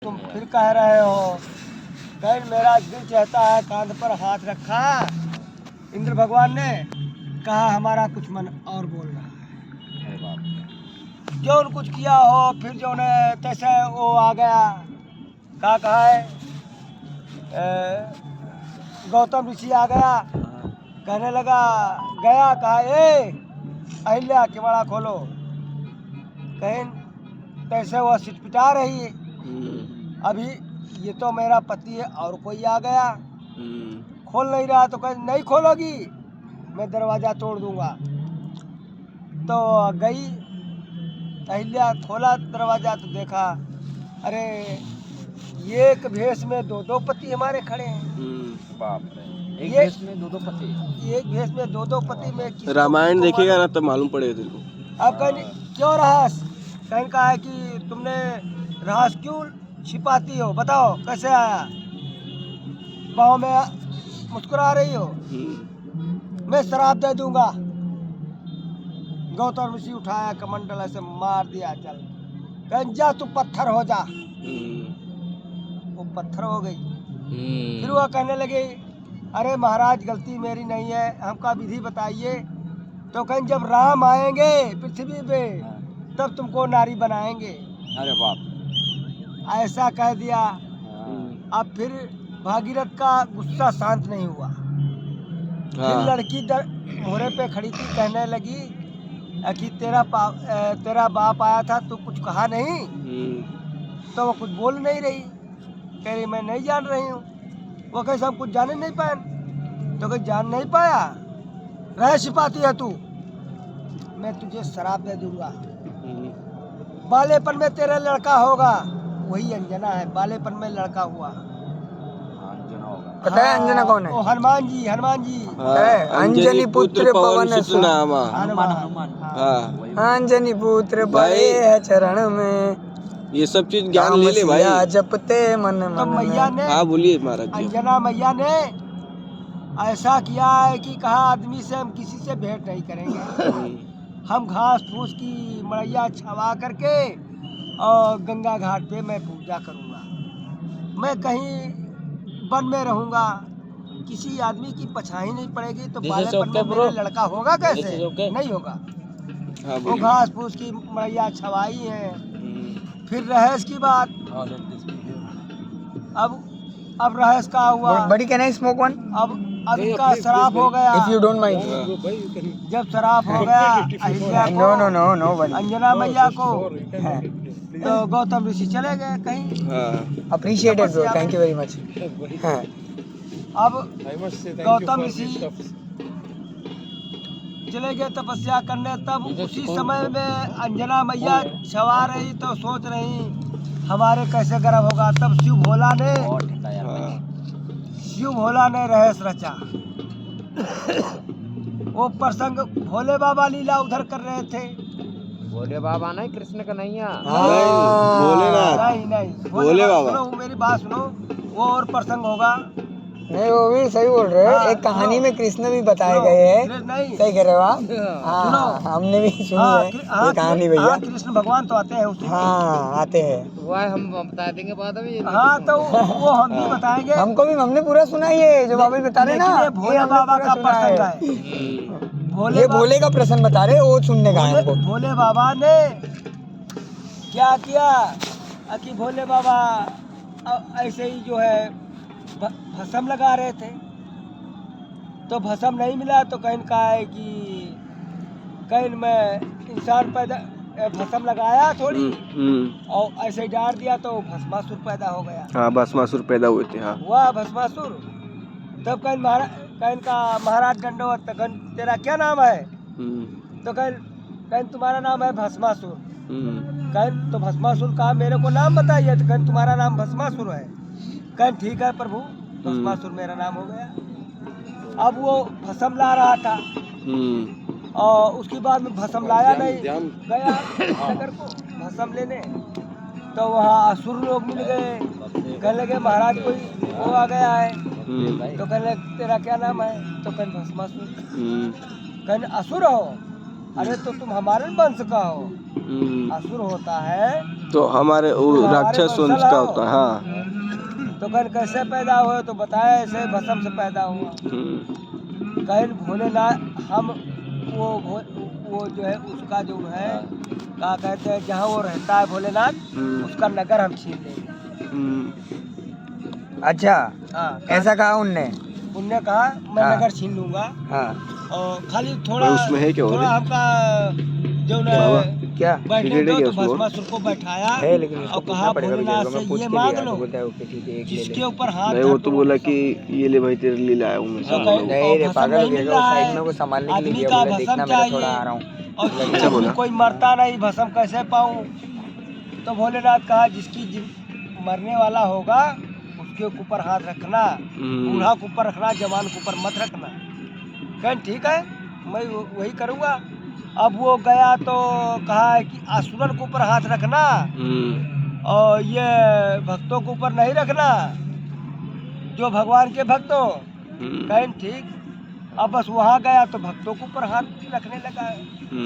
तुम फिर कह रहे हो। कल मेरा दिल चाहता है, कांध पर हाथ रखा। इंद्र भगवान ने कहा हमारा कुछ मन और बोल रहा है। जो कुछ किया हो, फिर जो ने तैसे वो आ गया। क्या कहा है, गौतम ऋषि आ गया। कहने लगा, गया कहा ए अहिल्या किवाड़ा खोलो। कहीं तैसे वो सिटपिटा रही है। अभी ये तो मेरा पति है और कोई आ गया, खोल नहीं रहा। तो कहीं नहीं खोलोगी मैं दरवाजा तोड़ दूंगा। तो गई अहिल्या, खोला दरवाजा तो देखा, अरे एक भेष में दो पति हमारे खड़े हैं। बाप रे, एक भेष में दो पति। एक भेष में दो पति में रामायण देखेगा ना तब मालूम पड़ेगा तेरे को। अब कहीं क्यों रहस्य, कहीं कहा है कि तुमने रहस्य क्यों छिपाती हो, बताओ कैसे आया। पाँव में मुस्कुरा रही हो। मैं शराब दे दूंगा। गौतम ऋषि उठाया कमंडल ऐसे मार दिया, चल कहीं जा तू पत्थर हो जा। वो पत्थर हो गई। फिर वह कहने लगे, अरे महाराज गलती मेरी नहीं है, हमका विधि बताइए। तो कहीं जब राम आएंगे पृथ्वी पे तब तुमको नारी बनाएंगे। अरे बाप, ऐसा कह दिया। अब फिर भागीरथ का गुस्सा शांत नहीं हुआ। फिर लड़की मोहरे पे खड़ी थी, कहने लगी कि तेरा बाप आया था, तू कुछ कहा नहीं। तो वो कुछ बोल नहीं रही, कह रही मैं नहीं जान रही हूँ। वो कैसे हम कुछ जाने नहीं पाए। तो कहीं जान नहीं पाया, रह छिपाती है तू। मैं तुझे शराब दे दूंगा, बालेपन में तेरा लड़का होगा। वही अंजना है, बालेपन में लड़का हुआ। पता है अंजना कौन है? वो हनुमान जी, हनुमान जी। अंजनी पुत्र पवन सुत नामा। हनुमान। अंजनी पुत्र बड़े है चरण में, ये सब चीज ज्ञान ले ले भाई। जपते मन तो मन मैया ने, हाँ बोलिए महाराज जी। अंजना मैया ने ऐसा किया है कि कहा आदमी से हम किसी से भेंट नहीं करेंगे। हम घास फूस की मड़ैया छवा करके और गंगा घाट पे मैं पूजा करूँगा। मैं कहीं वन में रहूँगा, किसी आदमी की पछाई नहीं पड़ेगी। तो बालेपन में मेरा लड़का होगा कैसे, नहीं होगा। वो घास फूस की मड़ैया छवाई है। फिर रहस्य की बात, अब रहस्य का हुआ। बड़ी कहना है स्मोक वन। अब इनका शराब हो गया। If you don't mind. जब शराब हो गया अहिल्या को, नो अंजना मैया को, तो गौतम ऋषि चले गए कहीं। Appreciated bro, thank you very much. अब गौतम ऋषि चले गए तपस्या करने। तब उसी समय में अंजना मैया छवा रही, तो सोच रही हमारे कैसे गर्भ होगा। तब शिव भोला ने रहस्य रचा। वो प्रसंग भोले बाबा लीला उधर कर रहे थे। भोले बाबा नहीं, कृष्ण का नहीं है। नहीं भोले बाबा। सुनो मेरी बात सुनो, वो और प्रसंग होगा। नहीं वो भी सही बोल रहे हैं। एक कहानी में कृष्ण भी बताए गए हैं। सही कह रहे हो आप। हाँ, हमने भी सुनी है ये कहानी भैया। कृष्ण भगवान तो आते हैं उसी। हाँ आते हैं। वो हम बता देंगे बाद में। हाँ तो वो हम भी बताएंगे। हमको भी, हमने पूरा सुना ही है जो बाबा बता रहे ना। ये भोले बाबा का प्रसंग है। ये भोले का प्रसंग बता रहे, वो सुनने का है हमको। भोले बाबा ने क्या किया कि भोले बाबा ऐसे ही जो है भस्म लगा रहे थे। तो भस्म नहीं मिला तो कहीं कहा है कि कहीं मैं इंसान पैदा, भस्म लगाया थोड़ी और ऐसे ही डाल दिया तो भस्मासुर पैदा हो गया। हाँ भस्मासुर पैदा हुए थे। हाँ हुआ भस्मासुर। तब कहीं का महाराज दंडवत, कहीं तेरा क्या नाम है। तो कहीं तुम्हारा नाम है भस्मासुर। कहीं तो भस्मासुर कहा मेरे को नाम बताइए। तो कहीं तुम्हारा नाम भस्मासुर है। कहीं ठीक है प्रभु, भस्मासुर मेरा नाम हो गया। अब वो भस्म ला रहा था और उसके बाद में भस्म लाया नहीं, गया नगर को भस्म लेने। तो वहाँ असुर लोग मिल गए, कहने लगे महाराज कोई वो आ गया है। तो कहने तेरा क्या नाम है। तो कहीं भस्मासुर। कहीं असुर हो। अरे तो तुम हमारे वंश का हो। असुर होता है तो हमारे वो तुम हमारे राक्षस वंशज वंश का हो। होता है। हाँ। तो कल कैसे पैदा हुए, तो बताया ऐसे भस्म से पैदा हुआ। कल भोलेनाथ हम वो जो है उसका जो है क्या कहते हैं, जहाँ वो रहता है भोलेनाथ उसका नगर हम छीन लेंगे। अच्छा, हाँ, ऐसा कहा उनने। उनने कहा मैं हाँ। नगर छीन लूंगा। हाँ। और खाली थोड़ा उसमें है क्या और? थोड़ा हमका जो बाबा, न क्या बैठने दो, क्या तो उसमें और? भस्मासुर को बैठाया है, लेकिन उसको और पूछना कहा पड़ेगा भोलेनाथ भैया, से मैं पूछ ये के मांग लिया लो, तो बोलता है ओके ठीक है, एक ले जिसके ले। ऊपर हाथ नहीं वो धर तो दो बोला भस्म। कि ये ले भाई तेरे लिए लाया हूँ मैं, तो सब कहीं बोला। नहीं रे, भस्म पागल नहीं हो मिल गया, वो रहा साइड है, में वो संभालने के लिए आदमी दिया, का बोला भस्म देखना मैं थोड़ा चाहिए आ रहा हूँ। और अच्छा बोला। कोई मरता नहीं, भस्म कैसे पाऊँ। तो भोलेनाथ कहा जिसकी मरने वाला होगा उसके ऊपर हाथ रखना, बूढ़ा के ऊपर रखना, जवान के ऊपर मत रखना। कहें ठीक है मैं वही करूँगा। अब वो गया तो कहा है कि असुरन के ऊपर हाथ रखना और ये भक्तों के ऊपर नहीं रखना, जो भगवान के भक्त हो। कहें ठीक। अब बस वहाँ गया तो भक्तों के ऊपर हाथ रखने लगा।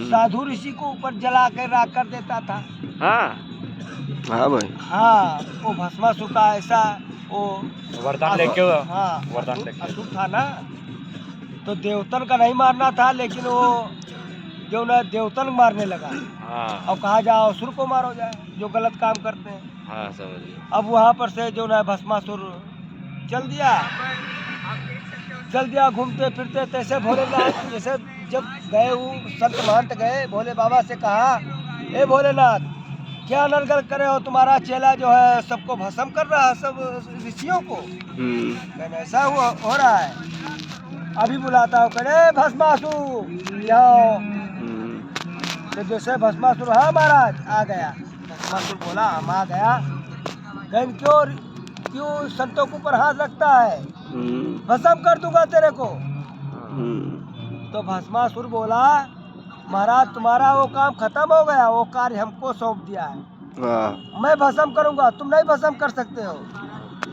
साधु ऋषि को ऊपर जला कर राख कर देता था। हाँ भाई। हाँ, वो भस्मासुर का ऐसा वो वरदान लेके हाँ असुर था ना, तो देवतन का नहीं मारना था, लेकिन वो जो ना देवतन मारने लगा। और कहा जाओ असुर को मारो जाए जो गलत काम करते हैं। अब वहाँ पर से जो ना भस्मासुर चल दिया घूमते फिरते। तैसे भोलेनाथ जैसे जब गए वो संत महंत गए भोले बाबा से कहा, ए भोलेनाथ क्या नरगल करे हो, तुम्हारा चेला जो है सबको भस्म कर रहा है, सब ऋषियों को। कहने ऐसा हो रहा है, अभी बुलाता हूँ। कहने भस्मासुर जाओ। तो जैसे भस्मासुर, हाँ महाराज आ गया। भस्मासुर बोला हम आ गया। कहने क्यों संतों के ऊपर हाथ रखता है, भस्म कर दूंगा तेरे को। तो भस्मासुर बोला महाराज तुम्हारा वो काम खत्म हो गया, वो कार्य हमको सौंप दिया है, मैं भस्म करूंगा, तुम नहीं भस्म कर सकते हो।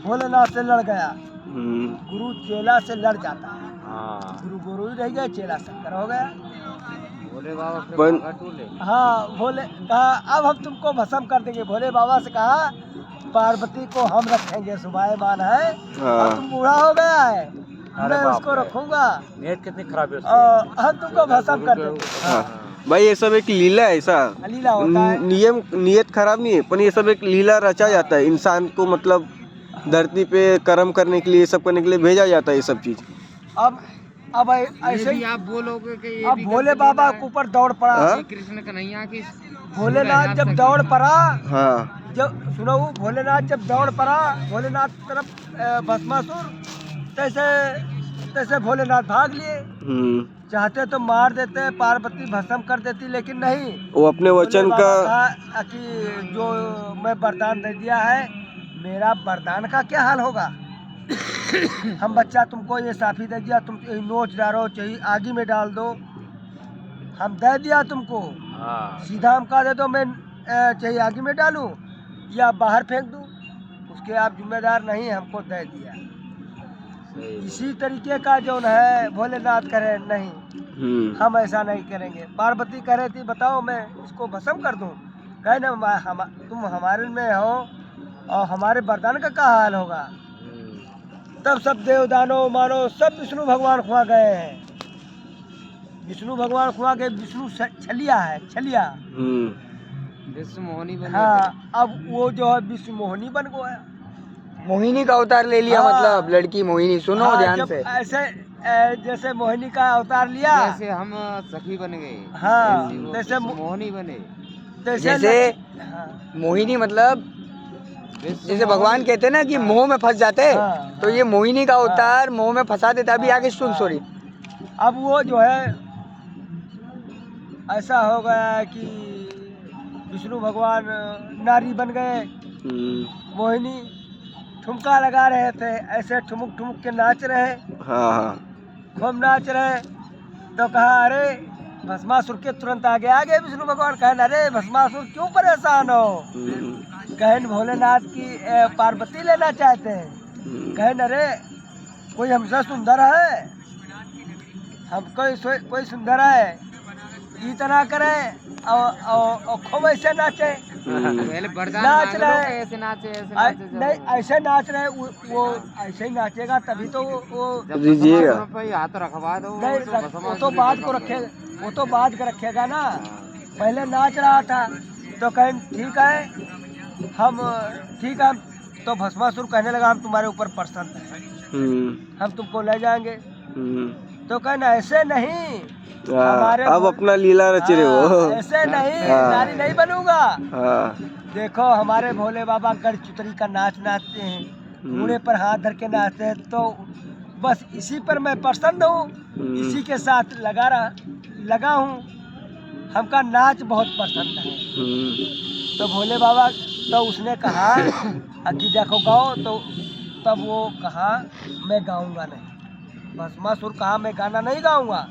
भोलेनाथ से लड़ गया। गुरु चेला से लड़ जाता है, गुरु ही रह गए, चेला शंकर हो गया। हाँ भोले कहा अब हम तुमको भस्म कर देंगे। भोले बाबा से कहा पार्वती को हम रखेंगे, सुभायमान है, और तुम बूढ़ा हो गया है, मैं उसको रखूंगा। नीयत कितनी खराब है, हम तुमको भस्म कर देंगे। भाई ये सब एक लीला है, ऐसा लीला होता है। नियत खराब नहीं है, पर ये सब एक लीला रचा जाता है। इंसान को मतलब धरती पे कर्म करने के लिए, सब करने के लिए भेजा जाता है ये सब चीज। अब ऐसे ही आप बोलोगे कि ये अब भी भोले बाबा के ऊपर दौड़ पड़ा। कृष्ण कन्हैया की भोलेनाथ जब दौड़ पड़ा, हाँ जब सुनो भोलेनाथ जब दौड़ पड़ा भोलेनाथ की तरफ भस्मासुर, तैसे भोलेनाथ भाग लिए। चाहते तो मार देते, पार्वती भस्म कर देती, लेकिन नहीं, वो अपने वचन का कहा कि जो मैं वरदान दे दिया है, मेरा वरदान का क्या हाल होगा। हम बच्चा तुमको ये साफी दे दिया, तुम नोच डालो चाहिए आगे में डाल दो, हम दे दिया तुमको, सीधा हम कह दे दो मैं चाहिए आगे में डालूं या बाहर फेंक दूं, उसके आप जिम्मेदार नहीं, हमको दे दिया। इसी तरीके का जो है भोलेनाथ करे नहीं, हम ऐसा नहीं करेंगे। पार्वती कह रही थी बताओ मैं इसको भस्म कर दूं, कहे ना तुम हमारे में हो और हमारे वरदान का क्या हाल होगा। तब सब देव दानव मानो सब विष्णु भगवान खुआ गए हैं। विष्णु भगवान खुआ गए, विष्णु छलिया है, छलिया विष्णु मोहिनी बन हाँ, अब वो जो है विष्णु मोहिनी बन गया, मोहिनी का अवतार ले लिया। मतलब लड़की मोहिनी, सुनो हाँ, ध्यान से। ऐसे जैसे मोहिनी का अवतार लिया, जैसे हम सखी बन गए, हाँ जैसे मोहिनी बने। जैसे मोहिनी मतलब जैसे भगवान कहते हैं ना कि मोह में फंस जाते, तो ये मोहिनी का अवतार मोह में फंसा देता। अभी आगे सुन, सॉरी। अब वो जो है ऐसा हो गया कि विष्णु भगवान नारी बन गए, मोहिनी ठुमका लगा रहे थे, ऐसे ठुमुक ठुमुक के नाच रहे, खूब नाच रहे। तो कहा अरे भस्मासुर के तुरंत आगे विष्णु भगवान कहने अरे भस्मासुर क्यों परेशान हो। कहन भोलेनाथ की पार्वती लेना चाहते हैं। कहन अरे कोई हमसे सुंदर है, हम कोई सुंदर है। इतना करे और खूब ऐसे नाचे, पहले वरदान नाच मांग लो रहे। कि ऐसे नाचे ऐसे नाचे नहीं ऐसे नाच रहे, वो ऐसे ही नाचेगा तभी तो वो जब दीजिएगा। भस्मासुर पे हाथ रखवा दो नहीं तो वो भस्मासुर तो ही बात खत्म को हो रखेगा, वो तो बात को रखेगा ना। पहले नाच रहा था तो कहें ठीक है हम, ठीक है तो भस्मासुर कहने लगा हम तुम्हारे ऊपर प्रसन्न हैं, हम तुमको ले जाएंगे। तो कहना ऐसे नहीं, हमारे अब अपना लीला रच रहे हो। ऐसे नहीं, हाँ। नारी नहीं बनूंगा। हाँ। देखो हमारे भोले बाबा गढ़ चुतरी का नाच नाचते हैं, घोड़े पर हाथ धर के नाचते हैं, तो बस इसी पर मैं प्रसन्न हूँ, इसी के साथ लगा हूँ, हमका नाच बहुत पसंद है। तो भोले बाबा तो उसने कहा कि देखो गाओ, तो तब वो कहा मैं गाऊंगा नहीं। भस्मासुर कहा मैं गाना नहीं गाऊंगा,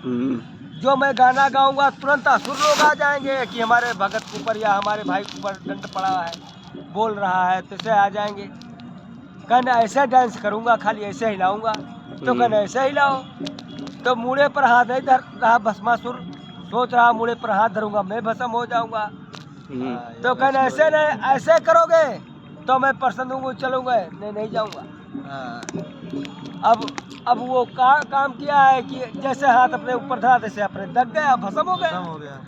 जो मैं गाना गाऊंगा तुरंत असुर लोग आ जाएंगे कि हमारे भगत के ऊपर या हमारे भाई के ऊपर दंड पड़ा है, बोल रहा है, तो ऐसे आ जाएंगे। कहना ऐसे डांस करूंगा, खाली ऐसे हिलाऊंगा। तो कहना ऐसे हिलाओ। तो मुड़े पर हाथ नहीं धर रहा भस्मासुर, सोच रहा मुड़े पर हाथ धरूंगा मैं भस्म हो जाऊंगा। तो कहना ऐसे नहीं, ऐसे करोगे तो मैं प्रसन्न हूँ, चलूंगा, नहीं जाऊंगा। अब वो काम किया है कि जैसे हाथ अपने ऊपर धरा तैसे अपने दब गया, भस्म हो गया।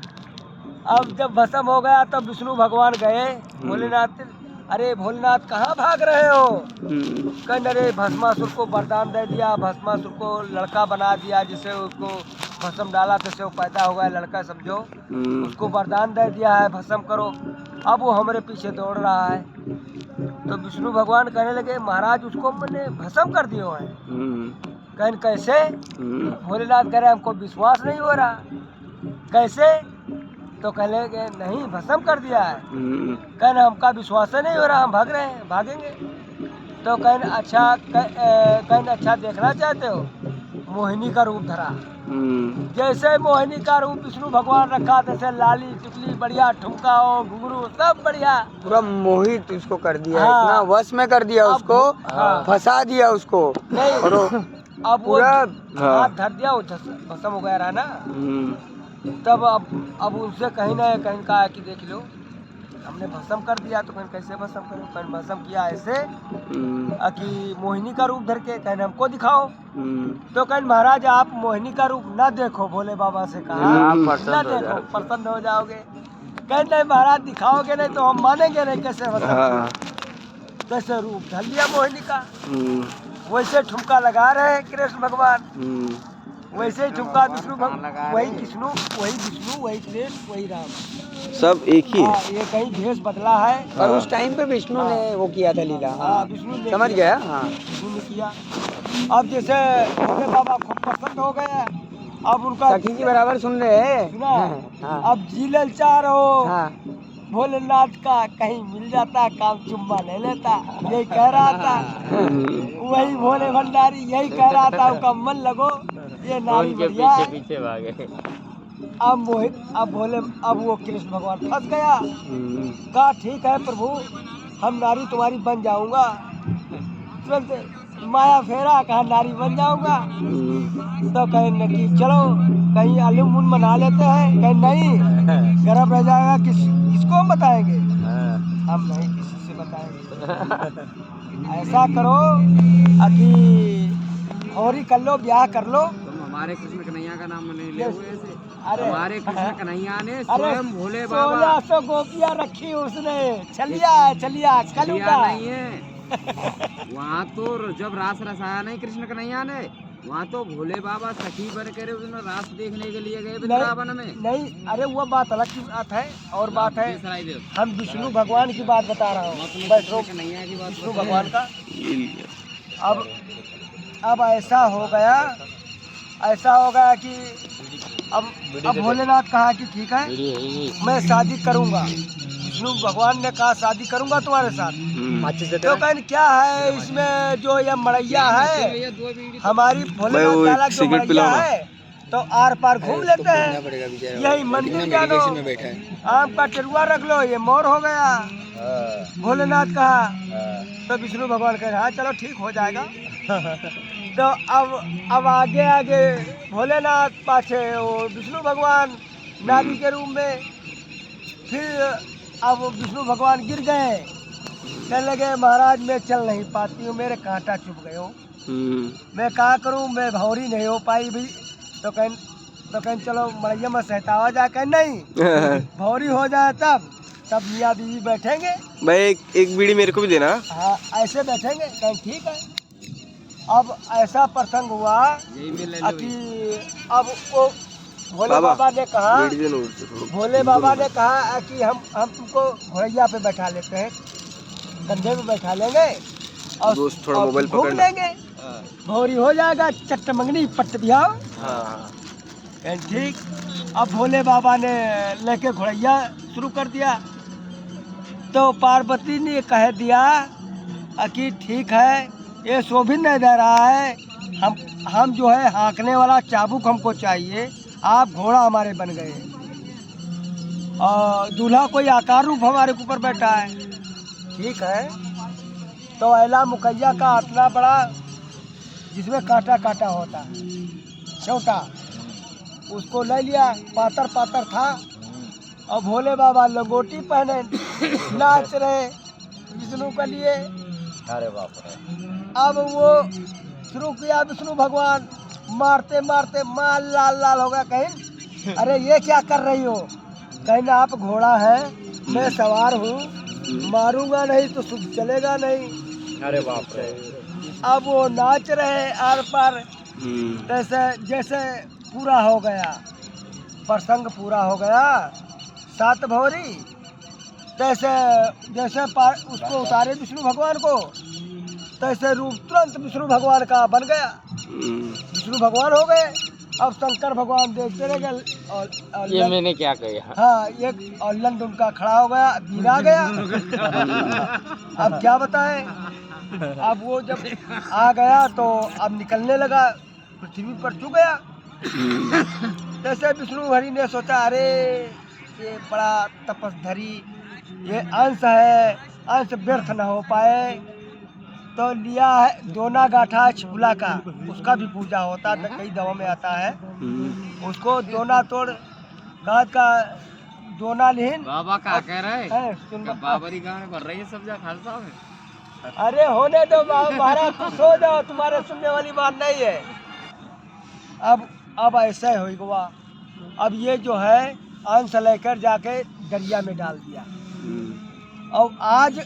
अब जब भस्म हो गया तब विष्णु भगवान गए, भोलेनाथ, अरे भोलेनाथ कहाँ भाग रहे हो? कहने अरे भस्मासुर को वरदान दे दिया, भस्मासुर को लड़का बना दिया, जिसे उसको भस्म डाला तो वो पैदा हो गया लड़का, समझो उसको वरदान दे दिया है भस्म करो। अब वो हमारे पीछे दौड़ रहा है। तो विष्णु भगवान कहने लगे महाराज उसको मैंने भस्म कर दिया है। कहने कैसे? भोलेनाथ कह रहे हमको विश्वास नहीं हो रहा, कैसे? तो कहने लगे नहीं भस्म कर दिया है। कहने हमका विश्वास नहीं हो रहा, हम भाग रहे हैं, भागेंगे। तो कहने अच्छा देखना चाहते हो? मोहिनी का रूप धरा, जैसे मोहिनी का रूप विष्णु भगवान रखा, जैसे लाली टिकली बढ़िया, ठुमका हो, घुंघरू सब बढ़िया, पूरा मोहित उसको कर दिया। हाँ। इतना वश में कर दिया उसको, हाँ। फंसा दिया उसको। नहीं और अब वो पूरा हाथ धर दिया, वो भस्म हो गया रहा ना। तब अब उनसे कहीं ना कहीं कहा कि देख लो हमने भस्म कर दिया। तो कहीं कैसे भस्म करो? कहीं भस्म किया ऐसे कि मोहिनी का रूप धर के, कहने हमको दिखाओ। तो कहीं महाराज आप मोहिनी का रूप ना देखो, भोले बाबा से कहा ना देखो, प्रसन्न हो जाओगे। कहीं नहीं महाराज दिखाओगे नहीं तो हम मानेंगे नहीं, कैसे भस्म, कैसे रूप धर लिया मोहिनी का। वैसे ठुमका लगा रहे कृष्ण भगवान, वैसे ही ठुमका विष्णु भगवान, वही विष्णु वही कृष्ण वही राम, सब एक ही है। ये कहीं भेष बदला है। और उस टाइम पे विष्णु ने वो किया था लीला। हाँ, विष्णु ने समझ किया। गया। हाँ, विष्णु ने किया। अब जैसे भोले बाबा खूब पसंद हो गए, अब उनका सखी जी बराबर सुन रहे हैं। सुना। हाँ। अब जीलल चाह रहो हाँ। भोलेनाथ का, कहीं मिल जाता काम चुम्मा ले लेता, यही कह रहा था। वही भोले भंडारी यही कह रहा था, उनका मन लगो ये नारी बढ़िया है। पीछे भागे। अब मोहित, अब वो कृष्ण भगवान फंस गया। कहा ठीक है प्रभु, हम नारी तुम्हारी बन जाऊंगा। तुरंत माया फेरा, कहा नारी बन जाऊंगा। तो कहें कि चलो कहीं अलूमुन मना लेते हैं। कहें नहीं, गर्भ रह जाएगा, किसको हम बताएंगे? हम नहीं किसी से बताएंगे। ऐसा करो कि होरी कर लो, ब्याह कर लो। तुम हमारे कृष्ण कन्हैया का नाम नहीं ले हुए ऐसे। अरे हमारे कृष्ण कन्हैया ने अरे स्वयं भोले बाबा 1600 गोपियां रखी उसने, चलिया लिया कलुगा नहीं है। वहाँ तो जब रास रसाया नहीं कृष्ण कन्हैया ने, वहाँ तो भोले बाबा सखी बन कर उसने रास देखने के लिए गए वृंदावन में। नहीं, अरे वो बात अलग की बात है, और बात है हम विष्णु भगवान की बात बता रहा हूँ। बैठो कन्हैया की बात विष्णु भगवान का। अब ऐसा हो गया कि अब भोलेनाथ कहा कि ठीक है मैं शादी करूंगा। विष्णु भगवान ने कहा शादी करूंगा तुम्हारे साथ। तो कहने क्या है इसमें, जो ये मड़ैया है हमारी भोलेनाथ जो मड़ैया है, तो आर पार घूम लेते हैं, यही मंदिर जानो, आम का टेरुआ रख लो, ये मोर हो गया। भोलेनाथ कहा। तो विष्णु भगवान कह रहे हाँ चलो ठीक हो जाएगा। तो अब आगे भोलेनाथ पाछे वो विष्णु भगवान, नाभि के रूप में। फिर अब विष्णु भगवान गिर गए, कहने लगे महाराज मैं चल नहीं पाती हूँ, मेरे कांटा चुभ गए हो, मैं क्या करूँ, मैं भौरी नहीं हो पाई भी। तो कहें चलो मड़ैया में सहतावा जाकर, नहीं भौरी हो जाए तब मियाँ बीवी बैठेंगे। भाई एक बीड़ी मेरे को भी देना। हाँ ऐसे बैठेंगे। कहें ठीक है। अब ऐसा प्रसंग हुआ कि अब वो भोले बाबा ने कहा, भोले बाबा ने कहा कि हम तुमको घोड़ैया पे बैठा लेते हैं, कंधे पे बैठा लेंगे और दोस्त थोड़ा मोबाइल घूम पकड़ लेंगे, भौरी हो जाएगा, चट्ट मंगनी पट्ट बिहाव। ठीक। अब भोले बाबा ने लेके घोड़ैया शुरू कर दिया, तो पार्वती ने कह दिया कि ठीक है, ये शोभित नहीं दे रहा है, हम जो है हाँकने वाला चाबुक हमको चाहिए, आप घोड़ा हमारे बन गए और दूल्हा कोई आकार रूप हमारे ऊपर बैठा है। ठीक है। तो एला मुकैया का इतना बड़ा, जिसमें कांटा कांटा होता है, छोटा, उसको ले लिया, पातर पातर था, और भोले बाबा लंगोटी पहने नाच रहे विष्णु के लिए। अरे बाप रे। अब वो शुरू किया, विष्णु भगवान मारते मारते माल लाल लाल हो गया। कहीं अरे ये क्या कर रही हो, कहीं आप घोड़ा है, मैं सवार हूँ, मारूंगा नहीं तो शुभ चलेगा नहीं। अरे बाप रे। अब वो नाच रहे आर पार, जैसे पूरा हो गया प्रसंग, पूरा हो गया 7 भौरी, जैसे उसको उतारे विष्णु भगवान को, तैसे रूप तुरंत विष्णु भगवान का बन गया, विष्णु भगवान हो गए। अब शंकर भगवान देखते रह गए, और ये मैंने क्या कहा। हाँ, एक और लंड उनका खड़ा हो गया, गिरा गया। अब क्या बताएं। अब वो जब आ गया तो अब निकलने लगा, पृथ्वी पर छू गया। जैसे विष्णु हरि ने सोचा, अरे ये बड़ा तपस्धरी, ये अंश है, अंश व्यर्थ न हो पाए, तो लिया है दोना गाठा छिपुला का, उसका भी पूजा होता है, कई दवा में आता है। उसको दोना तोड़ गाज का दोना लिहिन। बाबा क्या कह रहे हैं? सुन बाबरी गाने भर रही है सब्जा खालसा में। अरे होने दो महाराज, खुश हो जाओ, तुम्हारे सुनने वाली बात नहीं है। अब ऐसा ही हुआ। अब ये जो है अंश लेकर जाके दरिया में डाल दिया। और आज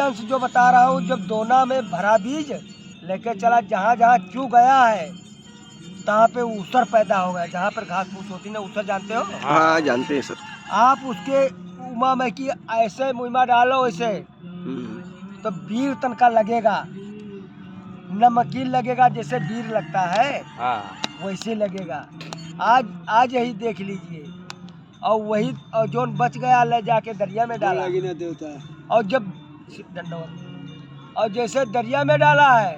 अंश जो बता रहा हूँ, जब दोना में भरा बीज लेकर चला, जहाँ जहाँ चू गया है तहाँ पे ऊसर पैदा हो गया, जहाँ पर घास फूस होती ना, ऊसर जानते हो? हाँ जानते हैं सर। आप उसके उमा में की ऐसे मुइमा डालो वैसे, तो बीर तनका लगेगा, नमकीन लगेगा, जैसे बीर लगता है वैसे लगेगा। आज यही देख लीजिए। और वही, और जोन बच गया ले जाके दरिया में डाला, और जब और जैसे दरिया में डाला है,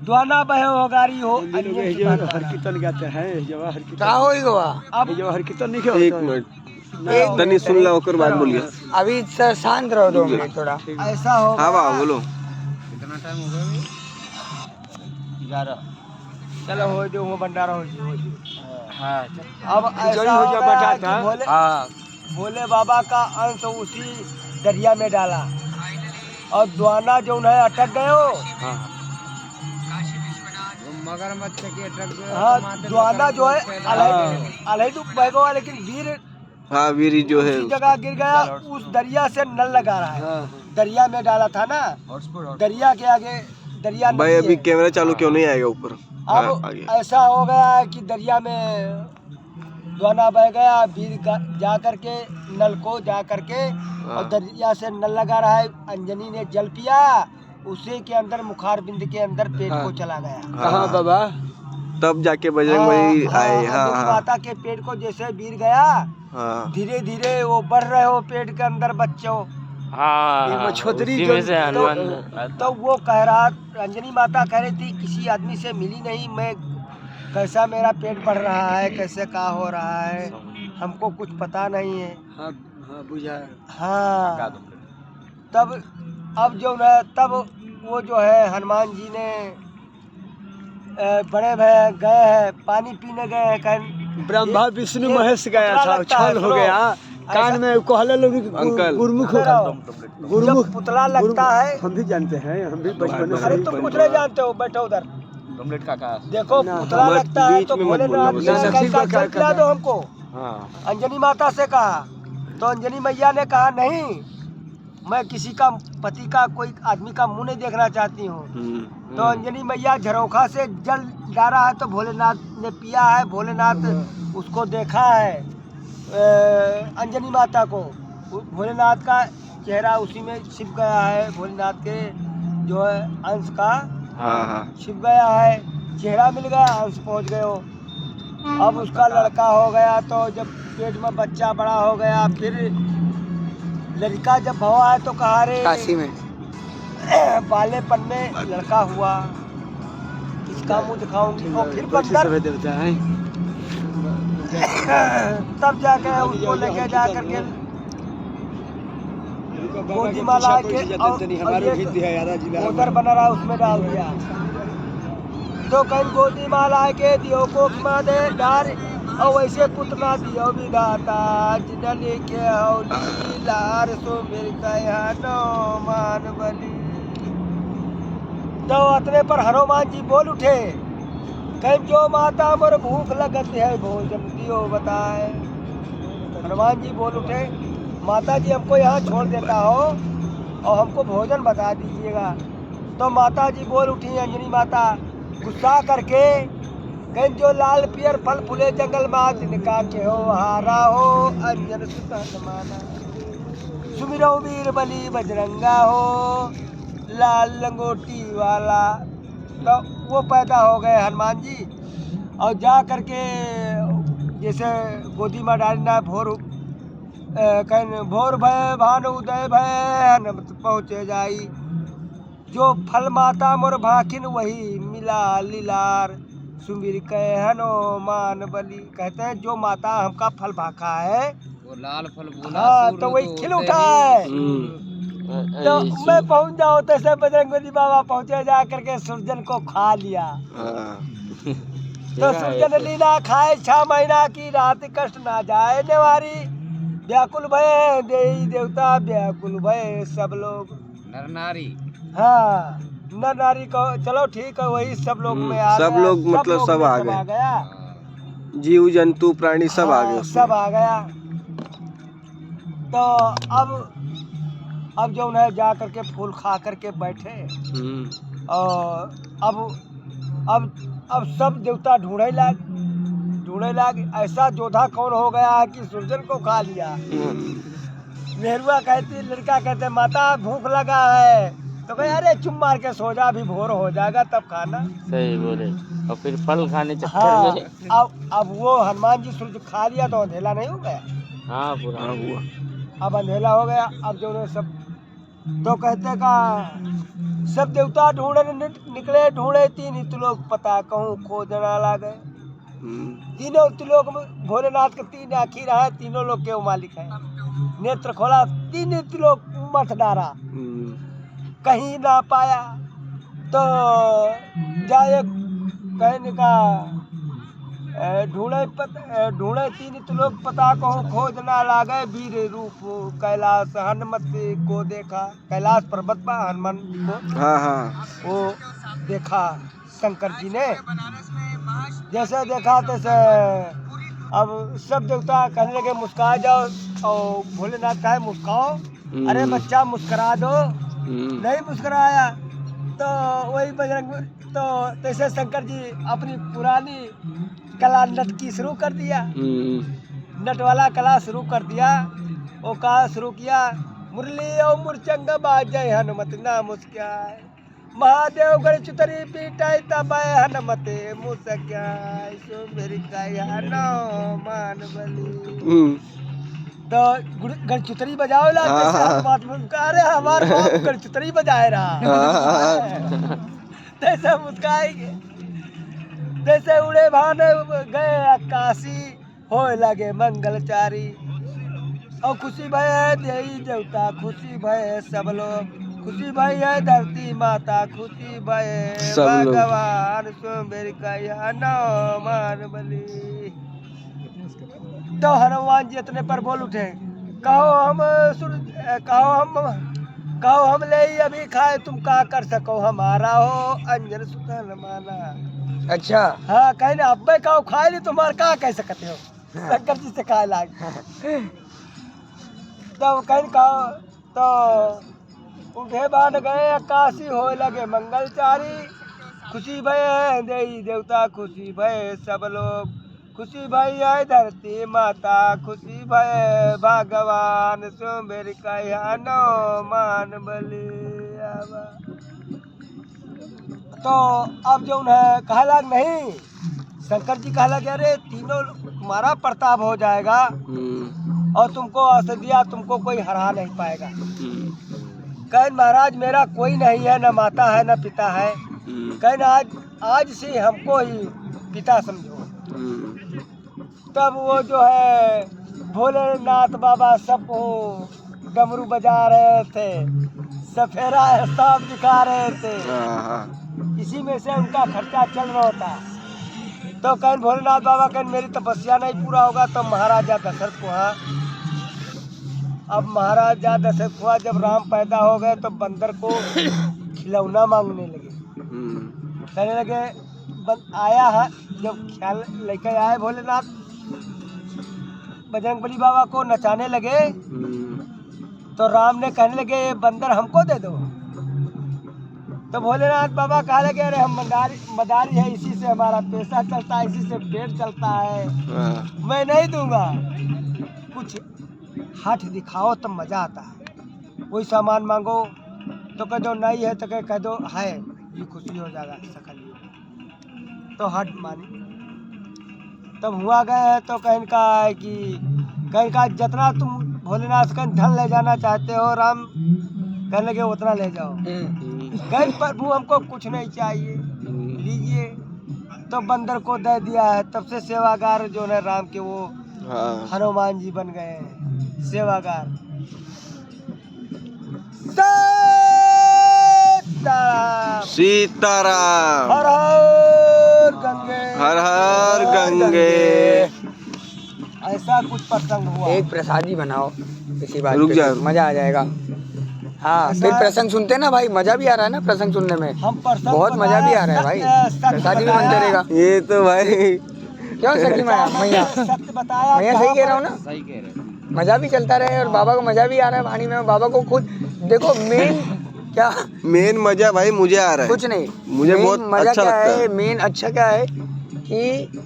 द्वाना बहे हो गारी हो, एक मिनट तनी सुन लो, ओकर बाद बोलिए। अभी सर शांत रहो 2 मिनट थोड़ा। ऐसा हो। हाँ वाह बोलो। कितना टाइम हो गया? 11। चलो हो जो वो भंडारा हो जो। हाँ, अब ऐसा हो गया कि भोले बाबा का अंश उसी दरिया में डाला, और द्वाना जो उन्हें अटक गए हो। मगरमच्छ के अटक गए। हाँ, द्वाना जो है अलहैदू बहेगा, लेकिन वीर, हाँ वीर जो है उसी जगह गिर गया, उस दरिया से नल लगा रहा है। दरिया में डाला था ना, दरिया के आगे दरिया भाई अभी कैमरा चालू क्यों नहीं आएगा ऊपर? अब ऐसा हो गया है कि दरिया में द्वाना बह गया, वीर जा करके नल को जा करके, और दरिया से नल लगा रहा है, अंजनी ने जल पिया, उसी के अंदर मुखार बिंद के अंदर पेट को चला गया। कहाँ बाबा? तब जाके बजरंग बली आए। हाँ माता के पेट को जैसे वीर गया, धीरे धीरे वो बढ़ रहे हो पेट के अंदर बच्चों। छोटी तो वो कह रहा, अंजनी माता कह रही थी, किसी आदमी से मिली नहीं मैं, कैसा मेरा पेट बढ़ रहा है, कैसे क्या हो रहा है, हमको कुछ पता नहीं है। हाँ तब अब जो है, तब वो जो है हनुमान जी ने बड़े भैया गए हैं, पानी पीने गए हैं, कहीं ब्रह्मा विष्णु ये महेश गया पुतला था, लगता है, छल हो सुनो। गया। कान में कहले लोग अंकल। गुरुमुख सुनो, गुरुमुख जब पुतला लगता है, हम भी जानते हैं, हम भी बचपन से अरे तुम कुछ नहीं जानते हो, बैठो उधर। कमलेट काका देखो ना, पुतला मत लगता है बीच तो में मत भोलेनाथ बोलना, ने नसीब कैसा का जल पिला दो हमको। हाँ अंजनी माता से कहा तो अंजनी मैया ने कहा नहीं, मैं किसी का पति का कोई आदमी का मुंह नहीं देखना चाहती हूँ। तो अंजनी मैया झरोखा से जल डाला है तो भोलेनाथ ने पिया है, भोलेनाथ उसको देखा है, अंजनी माता को। भोलेनाथ का चेहरा उसी में छिप गया है, भोलेनाथ के जो है अंश का हाँ हाँ छिप गया है, चेहरा मिल गया, अंश पहुँच गए हो। अब उसका लड़का हो गया तो जब पेट में बच्चा बड़ा हो गया, फिर लड़का जब भवा है तो कहा रे काशी में बालेपन में लड़का हुआ, किसका मुंह दिखाऊंगी। और फिर बैठे बंदर सभी देवता हैं। तब जाके उसको लेके जा करके गोदी में ला के उधर बना रहा उसमें डाल दिया। तो कहीं गोदी में ला के दियो को खिमा दे डार, और वैसे पुतना दियो विधाता जिनली के हौली लार सो मेरे कया नो मान बली। तो अतने पर हनुमान जी बोल उठे, कहीं जो माता मोर भूख लगत है भोजन दियो बताए। हनुमान जी बोल उठे, माता जी हमको यहाँ छोड़ देता हो और हमको भोजन बता दीजिएगा। तो माता जी बोल उठी, अंजनी माता गुस्सा करके, कहीं जो लाल पियर फल फूले जंगल में जिनका के हो हारा हो अंजन सुत हनुमाना, सुमिरो वीर बली बजरंगा हो लाल लंगोटी वाला। तो वो पैदा हो गए हनुमान जी, और जा करके जैसे गोदी में डालना भोर कहीं भोर भय भान उदय भय हनुमत पहुँचे जाई। जो फल माता मोर भाकिन वही मिला लीलार, सुमिर कहे हनुमान बली। कहते हैं जो माता हमका फल भाका है वो लाल फल बोला, हाँ सूर्य तो वही तो खिल होते उठा ही है। तो मैं पहुंच जाऊँ तो सब बजरंगबली बाबा पहुंचे, जा करके सूरजन को खा लिया। तो सूरजन लीला खाए 6 महीना की रात कष्ट ना जाए नेवारी, व्याकुल भय देई देवता व्याकुल भय सब लोग। नर नारी। हाँ नर नारी को चलो ठीक है, वही सब लोग में आ सब गया, लोग मतलब लोग सब में आ सब गए। आ गया, जीव जंतु प्राणी सब आ गए हाँ, उसमें। सब आ गया। तो अब जो उन्हें जा करके फूल खा करके बैठे, और अब सब देवता ढूंढे लाग ऐसा जोधा कौन हो गया है कि सूरजन को खा लिया। मेहरुआ कहती, लड़का कहते माता भूख लगा है, तो कहे अरे चुप मार के सो जा, अभी भोर हो जाएगा तब खाना। सही बोले। और फिर फल खाने चक्कर हाँ में अब वो हनुमान जी सूरज खा लिया तो अंधेला नहीं हो गया। हाँ पूरा हुआ। अब अंधेला हो गया। अब जो उन्हें सब तो कहते का सब देवता निकले ढूंढे, 3 त्रिलोक पता कहूँ खोजना लागे। तीनों त्रिलोक में भोलेनाथ के 3 आखिर है, तीनों लोग के वो मालिक है। नेत्र खोला, 3 त्रिलोक मत डारा, कहीं ना पाया। तो जाए कहने का ढूंढे 3 त्रिलोक पता कहूँ खोजना लागे। वीर रूप कैलाश हनुमत को देखा, कैलाश पर्वत पर हनुमान को हाँ हाँ वो देखा शंकर जी ने। जैसे देखा तैसे अब सब देवता कहने लगे मुस्कुरा जाओ, और भोलेनाथ कहे मुस्कुराओ, अरे बच्चा मुस्कुरा दो, नहीं मुस्कुराया। तो वही बजरंग तो तैसे शंकर जी अपनी पुरानी कला नट की शुरू कर दिया, नट वाला कला शुरू कर दिया। वो कहा शुरू किया, मुरली और मुरचंग बाजे हनुमत ना मुस्काए, महादेव गढ़ चुतरी पीटाई तब हनुमते मुस्काए, सो मेरी काया मान बली। तो गढ़ चुतरी बजाओ ला, बात अरे हमारे बाप गढ़ चुतरी बजाए रहा तैसे मुस्काएंगे। जैसे उड़े भाने गए आकाशी, हो लगे मंगलचारी, और खुशी भय देई देवता, खुशी भय सब लोग, खुशी भय है धरती माता, खुशी भय भगवान, सो मेरी कया नो मान बली। तो हनुमान जी इतने पर बोल उठे, कहो हम ले ही अभी खाए, तुम का कर सको, हमारा हो अंजन सुत हनुमाना। अच्छा हाँ कहे ना अब कहो खाए नहीं, तुम्हारा का कह सकते हो, शंकर जी से खाए लाग। तब कहीं कहो तो उठे बाण गए, काशी हो लगे मंगलचारी, खुशी भय देवी देवता, खुशी भय सब लोग, खुशी भय आए धरती माता, खुशी भय भगवान सुमेर कहा नो मान बलि आवा। तो अब जो उन्हें कहा लाग नहीं, शंकर जी कहा लगे अरे तीनों तुम्हारा प्रताप हो जाएगा और तुमको औषधिया तुमको कोई हरा नहीं पाएगा। कहे महाराज मेरा कोई नहीं है, न माता है न पिता है, कहे आज से हमको ही पिता समझो। तब वो जो है भोलेनाथ बाबा सब डमरू बजा रहे थे, सफेरा सांप दिखा रहे थे, इसी में से उनका खर्चा चल रहा था। तो कहीं भोलेनाथ बाबा कहीं मेरी तपस्या नहीं पूरा होगा तो महाराजा दशरथ को, हाँ अब महाराजा दशरथ हुआ जब राम पैदा हो गए तो बंदर को खिलौना मांगने लगे, कहने लगे आया है जब ख्याल लेकर आए भोलेनाथ बजरंगबली बाबा को नचाने लगे, तो राम ने कहने लगे ये बंदर हमको दे दो। तो भोलेनाथ बाबा कहा लगे अरे हम मदारी है, इसी से हमारा पैसा चलता है, इसी से पेट चलता है, मैं नहीं दूंगा, कुछ हठ दिखाओ तब मजा आता है, कोई सामान मांगो तो कह दो नहीं है तो कह दो है, ये खुशी हो जाएगा सकल। तो हट मानी। तब हुआ गए तो कहीं का है कि कहीं का जितना तुम भोलेनाथ का धन ले जाना चाहते हो, राम कहने लगे उतना ले जाओ। कहीं प्रभु हमको कुछ नहीं चाहिए, लीजिए। तो बंदर को दे दिया है, तब से सेवागार जो है राम के वो हनुमान जी बन गए हैं सेवागार। सीताराम हर हर गंगे, हर हर गंगे। ऐसा कुछ प्रसंग हुआ। एक प्रसादी बनाओ इसी बात रुक पे, जा। मजा आ जाएगा। हाँ फिर प्रसंग सुनते ना भाई, मजा भी आ रहा है ना प्रसंग सुनने में, हम प्रसंग बहुत मजा भी आ रहा है भाई, प्रसादी भी बनते रहेगा। ये तो भाई क्यों सखी मैया सत्य बताया, मैया सही कह रहा हूँ ना, सही कह रहे हो। मजा भी चलता रहे और बाबा को मजा भी आ रहा है वाणी में। बाबा को खुद देखो मेन क्या, मेन मजा भाई मुझे आ रहा है, कुछ नहीं मुझे main बहुत मजा अच्छा क्या लगता है, है। मेन अच्छा क्या है कि